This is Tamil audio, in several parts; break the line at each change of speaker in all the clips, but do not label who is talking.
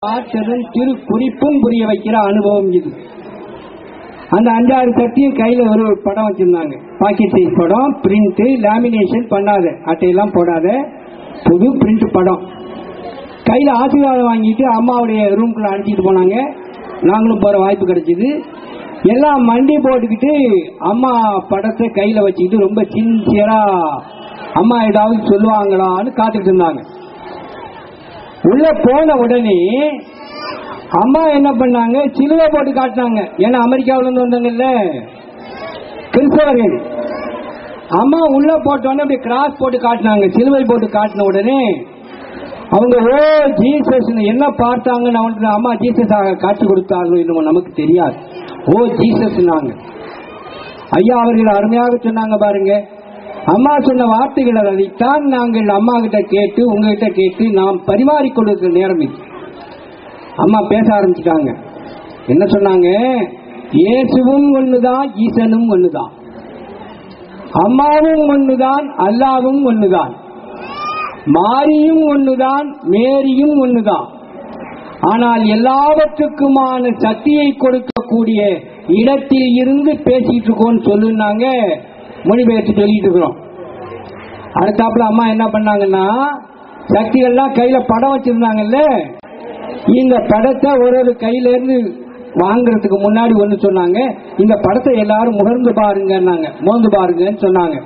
ஆற்றலும் திரு குறிப்பும் புரிய வைக்கிற அனுபவம் இது. அந்த 5-6 சட்டியும் கையில ஒரு படம் வச்சிருந்தாங்க. பாக்கெட் சைஸ் படம், பிரிண்ட், லேமினேஷன் பண்ணாத, அட்டையெல்லாம் போடாத புது பிரிண்ட் படம். கையில ஆசீர்வாதம் வாங்கிட்டு அம்மாவுடைய ரூம்குள்ள அனுப்பிட்டு போனாங்க. நாங்களும் போற வாய்ப்பு கிடைச்சது. எல்லாம் மண்டி போட்டுக்கிட்டு அம்மா படத்தை கையில வச்சுக்கிட்டு ரொம்ப சின்சியரா அம்மா ஏதாவது சொல்லுவாங்களான்னு காத்துட்டு இருந்தாங்க. உள்ள போன உடனே அம்மா என்ன பண்ணாங்க, சிலுவை போட்டு காட்டினாங்க. ஏன்னா அமெரிக்காவில இருந்து வந்தாங்கல்ல கிறிஸ்தவர்கள். அம்மா உள்ள போட்டோன்னே அப்படி கிராஸ் போட்டு காட்டினாங்க. சிலுவை போட்டு காட்டின உடனே அவங்க ஓ ஜீசஸ் என்ன பார்த்தாங்கன்னு அவங்களுக்கு அம்மா ஜீசஸ் காட்சி கொடுத்தாங்க. இன்னும் நமக்கு தெரியாது. ஓ ஜீசஸ் நாங்க ஐயா அவர்கள் அருமையாக சொன்னாங்க பாருங்க. அம்மா சொன்ன வார்த்தைகள் அதைத்தான் நாங்கள் அம்மா கிட்ட கேட்டு உங்ககிட்ட கேட்டு நாம் பரிமாறிக்கொண்டிருக்கிற நேரம் இது. அம்மா பேச ஆரம்பிச்சுட்டாங்க. என்ன சொன்னாங்க? இயேசுவும் ஒண்ணுதான், ஈசனும் ஒண்ணுதான், அம்மாவும் ஒண்ணுதான், அல்லாவும் ஒண்ணுதான், மாரியும் ஒண்ணுதான், மேரியும் ஒண்ணுதான். ஆனால் எல்லாவற்றுக்குமான சக்தியை கொடுக்கக்கூடிய இடத்தில் இருந்து பேசிட்டு இருக்கோம்னு சொல்லுனாங்க. மொழிபெயர்த்து சொல்லிட்டு இருக்கிறோம். அடுத்தாப்புல அம்மா என்ன பண்ணாங்கன்னா, சக்திகள்லாம் கையில படம் வச்சிருந்தாங்கல்ல, இந்த படத்தை ஒரு கையில இருந்து வாங்குறதுக்கு முன்னாடி ஒண்ணு சொன்னாங்க. இந்த படத்தை எல்லாரும் முகர்ந்து பாருங்க, மோந்து பாருங்கன்னு சொன்னாங்க.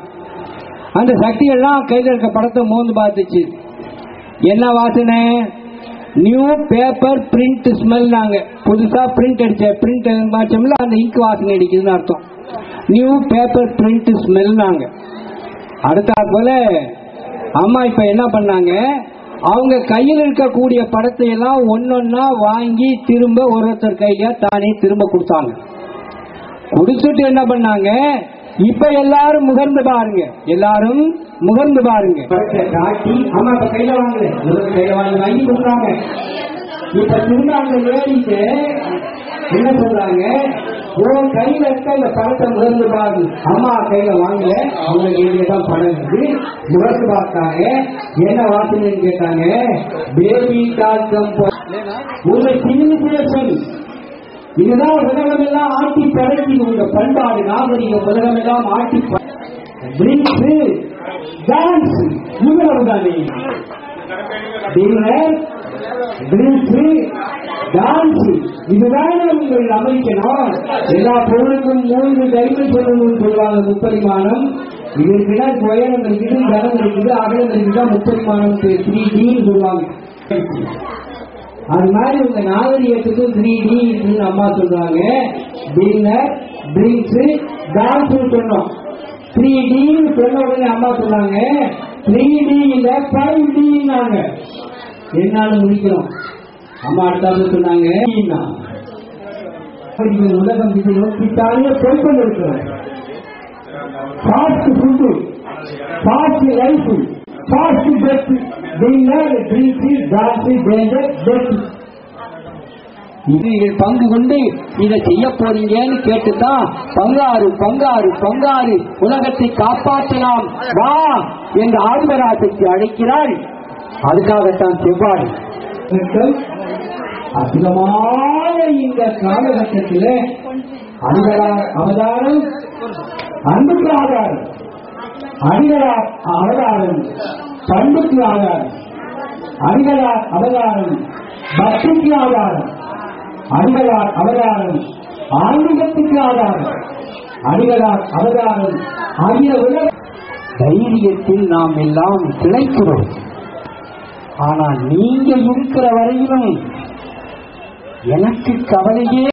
அந்த சக்திகள்லாம் கையில இருக்க படத்தை மோந்து பார்த்துச்சு. என்ன வாசனை? New paper print smell. நாங்க புதுசா பிரிண்ட் அடிச்ச பிரிண்ட் மாற்றம்ல அந்த இங்க் வாசனை அடிக்குதுன்னு அர்த்தம். New paper print smell. நாங்க அடுத்தா போல அம்மா இப்ப என்ன பண்ணாங்க, அவங்க கையில் இருக்கக்கூடிய படத்தை எல்லாம் ஒன்னொன்னா வாங்கி திரும்ப ஒருத்தர் கையில தானே திரும்ப கொடுத்தாங்க. கொடுத்துட்டு என்ன பண்ணாங்க, இப்ப எல்லாரும் முகர்ந்து பாருங்க, எல்லாரும் முகர்ந்து பாருங்க. காட்டி அம்மா இப்ப கையில வாங்கல, கையில வாங்கி கொடுத்தாங்க. இப்ப திரும்ப அந்த லேடிக்கு என்ன சொல்றாங்க, உன் கையில இருக்க இந்த படத்தை முகர்ந்து பாருங்க. அம்மா கையில வாங்கல, அவங்க கையிலதான் படம் இருக்கு. முகர்ந்து பார்த்தாங்க. என்ன வாசனைன்னு கேட்டாங்க. பேபி டால்கம் ஒரு சிவிலைசேஷன். இதுதான் உலகமெல்லாம் ஆட்டி படைக்கி உங்க பண்பாடு நாகரிகம் உலகமெல்லாம் ஆட்டி ட்ரிங்க்ஸ் டான்ஸ் இவ்வளவுதானே. டின்னர் ட்ரிங்க்ஸ் டான்ஸ் இதுதானே உங்கள் அமெரிக்கனும். எல்லா பொருளுக்கும் 3 டைமென்ஷன் சொல்லணும்னு சொல்லுவாங்க. முப்பரிமாணம் இது இருக்குன்னா உயரம் இருக்குது, கனம் இருக்குது, அகலம் இருக்குதா முப்பரிமாணம் 3D சொல்லுவாங்க. அது மாதிரி உங்க நாகரிகத்துக்கும் 3D இருக்குன்னு அம்மா சொல்றாங்க. டின்னர் ட்ரிங்க்ஸ் டான்ஸ் சொன்னோம். 3D சொன்ன உடனே அம்மா சொன்னாங்க 3D இல்ல 5D. என்னாலும் முடிக்கிறோம். அம்மா அடுத்தாலும் சொன்னாங்க உலகம் இது நோக்கித்தாலே போய்கொண்டு இருக்கிறோம். Fast food, fast life, fast death, dinner drinks dance danger death. இது பங்கு கொண்டு இதை செய்ய போறீங்கன்னு கேட்டுதான் பங்காறு பங்காறு பங்காறு உலகத்தை காப்பாற்றலாம் வா என்று ஆழ்வராசைக்கு அழைக்கிறாள். அதுக்காகத்தான் செவ்வாய் அற்புதமான இந்த காலகட்டத்தில் அவதாரம், அன்புக்கு ஆதாரம், அடிகளார் அவதாரம், பண்புக்கு ஆதாரம், அடிகளார் அவதாரம், பக்திக்கு ஆதாரம், அடிகளார் அவதாரம், ஆன்மீகத்துக்கு ஆதாரம், அடிகளார் அவதாரம் ஆகிய உலக தைரியத்தில் நாம் எல்லாம் திளைக்கிறோம். ஆனால் நீங்க இருக்கிற வரையிலும் எனக்கு கவலையே